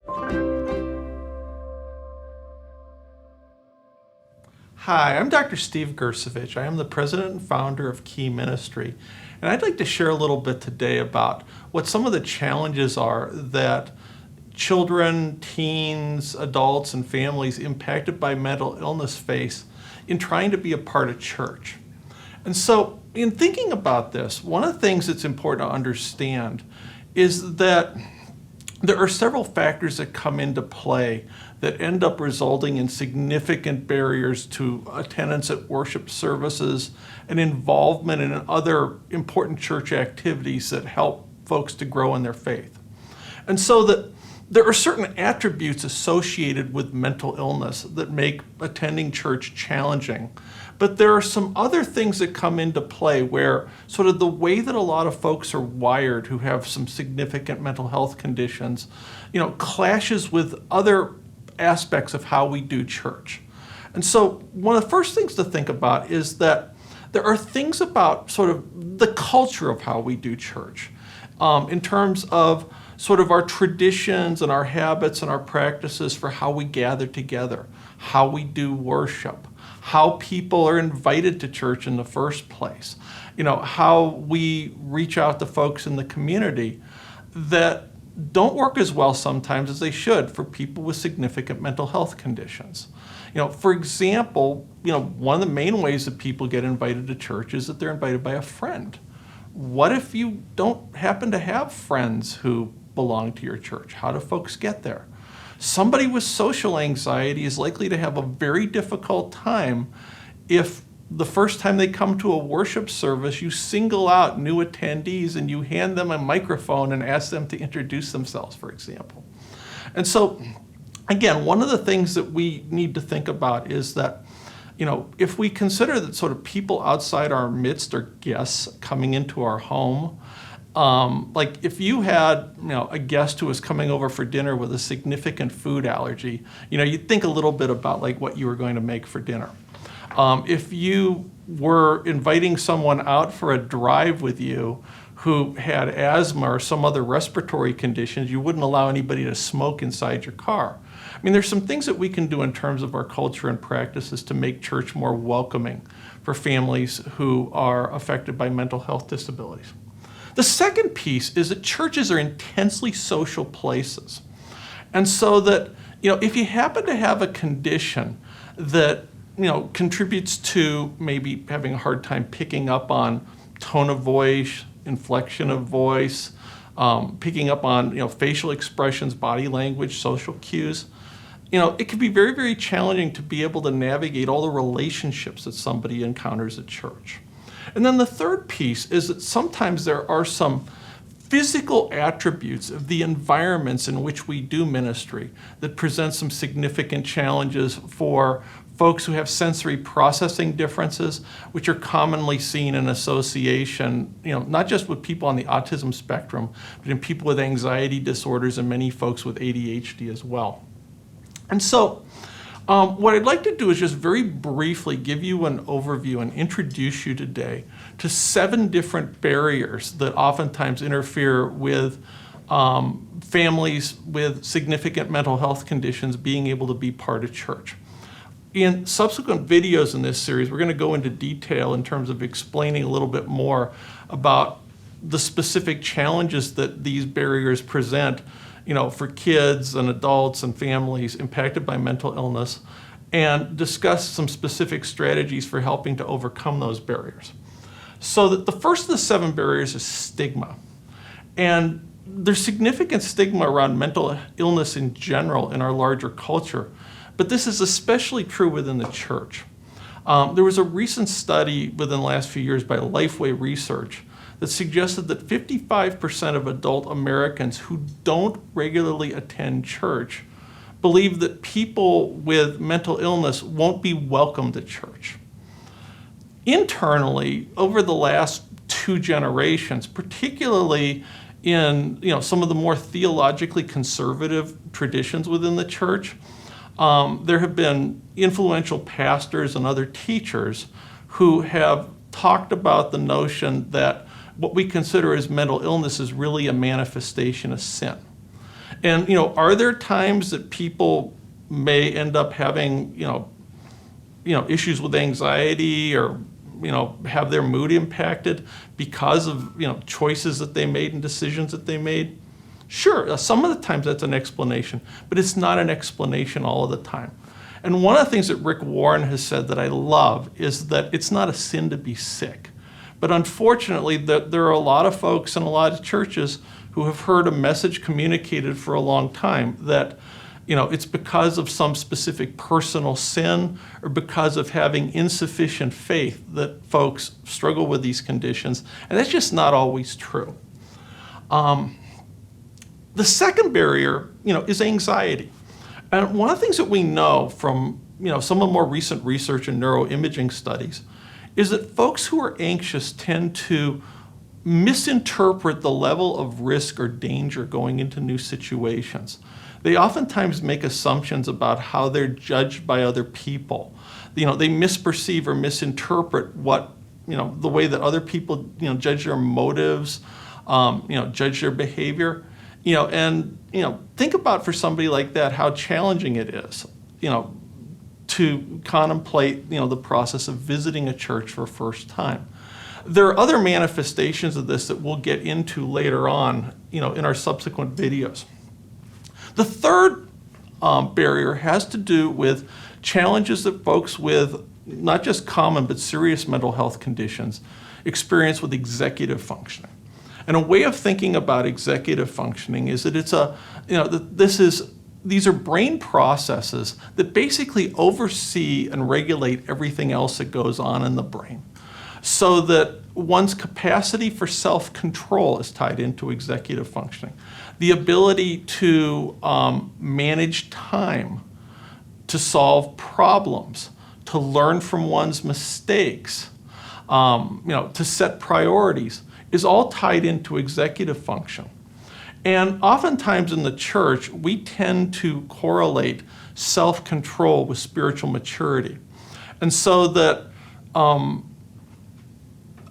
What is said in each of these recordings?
Hi, I'm Dr. Steve Grcevich. I am the president and founder of Key Ministry, and I'd like to share a little bit today about what some of the challenges are that children, teens, adults, and families impacted by mental illness face in trying to be a part of church. And so, in thinking about this, one of the things that's important to understand is that there are several factors that come into play that end up resulting in significant barriers to attendance at worship services and involvement in other important church activities that help folks to grow in their faith. And so that there are certain attributes associated with mental illness that make attending church challenging. But there are some other things that come into play where sort of the way that a lot of folks are wired who have some significant mental health conditions, clashes with other aspects of how we do church. And so one of the first things to think about is that there are things about sort of the culture of how we do church in terms of sort of our traditions and our habits and our practices for how we gather together, how we do worship, how people are invited to church in the first place, how we reach out to folks in the community that don't work as well sometimes as they should for people with significant mental health conditions. For example, one of the main ways that people get invited to church is that they're invited by a friend. What if you don't happen to have friends who belong to your church? How do folks get there? Somebody with social anxiety is likely to have a very difficult time if the first time they come to a worship service, you single out new attendees and you hand them a microphone and ask them to introduce themselves, for example. And so, again, one of the things that we need to think about is that, if we consider that sort of people outside our midst are guests coming into our home, like if you had, a guest who was coming over for dinner with a significant food allergy, you'd think a little bit about like what you were going to make for dinner. If you were inviting someone out for a drive with you who had asthma or some other respiratory conditions, you wouldn't allow anybody to smoke inside your car. I mean, there's some things that we can do in terms of our culture and practices to make church more welcoming for families who are affected by mental health disabilities. The second piece is that churches are intensely social places. And so that, if you happen to have a condition that, contributes to maybe having a hard time picking up on tone of voice, inflection of voice, picking up on, facial expressions, body language, social cues, it can be very, very challenging to be able to navigate all the relationships that somebody encounters at church. And then the third piece is that sometimes there are some physical attributes of the environments in which we do ministry that present some significant challenges for folks who have sensory processing differences, which are commonly seen in association, not just with people on the autism spectrum, but in people with anxiety disorders and many folks with ADHD as well. And so, what I'd like to do is just very briefly give you an overview and introduce you today to 7 different barriers that oftentimes interfere with families with significant mental health conditions being able to be part of church. In subsequent videos in this series, we're going to go into detail in terms of explaining a little bit more about the specific challenges that these barriers present for kids and adults and families impacted by mental illness, and discuss some specific strategies for helping to overcome those barriers. So that the first of the 7 barriers is stigma. And there's significant stigma around mental illness in general in our larger culture, but this is especially true within the church. There was a recent study within the last few years by Lifeway Research that suggested that 55% of adult Americans who don't regularly attend church believe that people with mental illness won't be welcomed at church. Internally, over the last 2 generations, particularly in some of the more theologically conservative traditions within the church, there have been influential pastors and other teachers who have talked about the notion that what we consider as mental illness is really a manifestation of sin. And, are there times that people may end up having, issues with anxiety or, have their mood impacted because of, choices that they made and decisions that they made? Sure, some of the times that's an explanation, but it's not an explanation all of the time. And one of the things that Rick Warren has said that I love is that it's not a sin to be sick. But unfortunately, there are a lot of folks in a lot of churches who have heard a message communicated for a long time that, it's because of some specific personal sin or because of having insufficient faith that folks struggle with these conditions. And that's just not always true. The second barrier, is anxiety. And one of the things that we know from, some of the more recent research and neuroimaging studies is that folks who are anxious tend to misinterpret the level of risk or danger going into new situations. They oftentimes make assumptions about how they're judged by other people. They misperceive or misinterpret what, the way that other people, judge their motives, judge their behavior. Think about for somebody like that how challenging it is, to contemplate, the process of visiting a church for a first time. There are other manifestations of this that we'll get into later on, in our subsequent videos. The third barrier has to do with challenges that folks with not just common but serious mental health conditions experience with executive functioning. And a way of thinking about executive functioning is that it's these are brain processes that basically oversee and regulate everything else that goes on in the brain. So that one's capacity for self-control is tied into executive functioning. The ability to manage time, to solve problems, to learn from one's mistakes, to set priorities is all tied into executive function. And oftentimes in the church, we tend to correlate self-control with spiritual maturity. And so that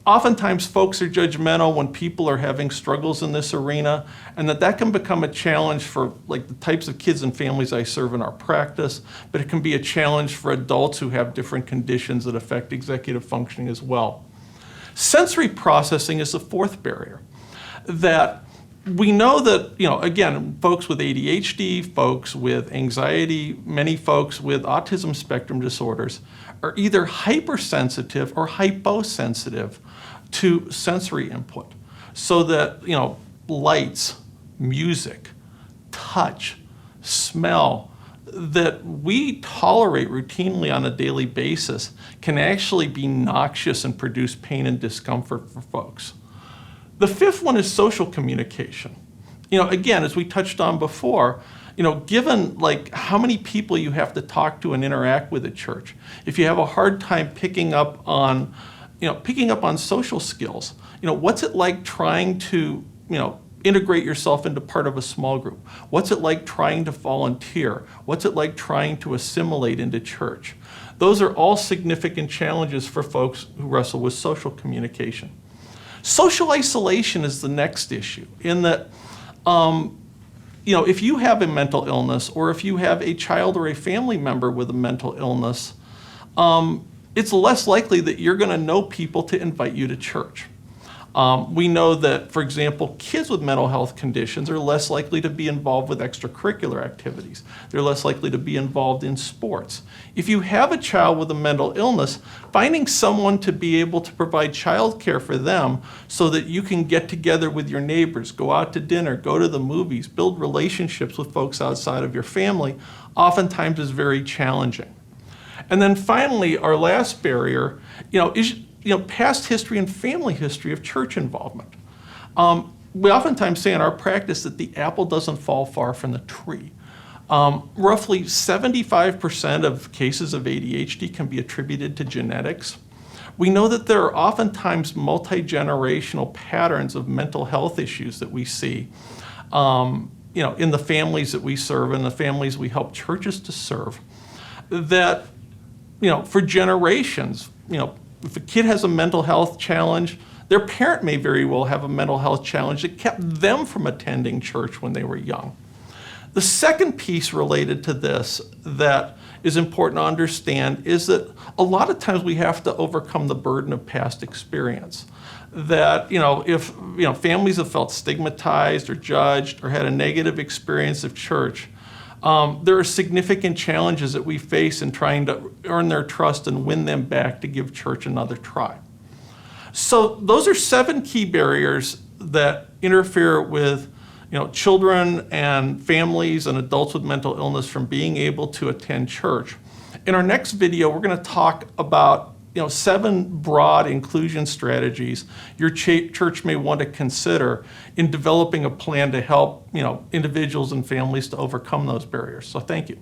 oftentimes folks are judgmental when people are having struggles in this arena, and that can become a challenge for like the types of kids and families I serve in our practice, but it can be a challenge for adults who have different conditions that affect executive functioning as well. Sensory processing is the fourth barrier. That we know that, again, folks with ADHD, folks with anxiety, many folks with autism spectrum disorders are either hypersensitive or hyposensitive to sensory input. So that, lights, music, touch, smell, that we tolerate routinely on a daily basis can actually be noxious and produce pain and discomfort for folks. The fifth one is social communication. Again, as we touched on before, given like how many people you have to talk to and interact with at church, if you have a hard time picking up on social skills, what's it like trying to, integrate yourself into part of a small group? What's it like trying to volunteer? What's it like trying to assimilate into church? Those are all significant challenges for folks who wrestle with social communication. Social isolation is the next issue in that, if you have a mental illness or if you have a child or a family member with a mental illness, it's less likely that you're going to know people to invite you to church. We know that, for example, kids with mental health conditions are less likely to be involved with extracurricular activities. They're less likely to be involved in sports. If you have a child with a mental illness, finding someone to be able to provide childcare for them so that you can get together with your neighbors, go out to dinner, go to the movies, build relationships with folks outside of your family, oftentimes is very challenging. And then finally, our last barrier, is past history and family history of church involvement. We oftentimes say in our practice that the apple doesn't fall far from the tree. Roughly 75% of cases of ADHD can be attributed to genetics. We know that there are oftentimes multi-generational patterns of mental health issues that we see, in the families that we serve and the families we help churches to serve. That, for generations, if a kid has a mental health challenge, their parent may very well have a mental health challenge that kept them from attending church when they were young. The second piece related to this that is important to understand is that a lot of times we have to overcome the burden of past experience. That, if families have felt stigmatized or judged or had a negative experience of church, there are significant challenges that we face in trying to earn their trust and win them back to give church another try. So those are 7 key barriers that interfere with children and families and adults with mental illness from being able to attend church. In our next video, we're going to talk about 7 broad inclusion strategies your church may want to consider in developing a plan to help individuals and families to overcome those barriers. So thank you.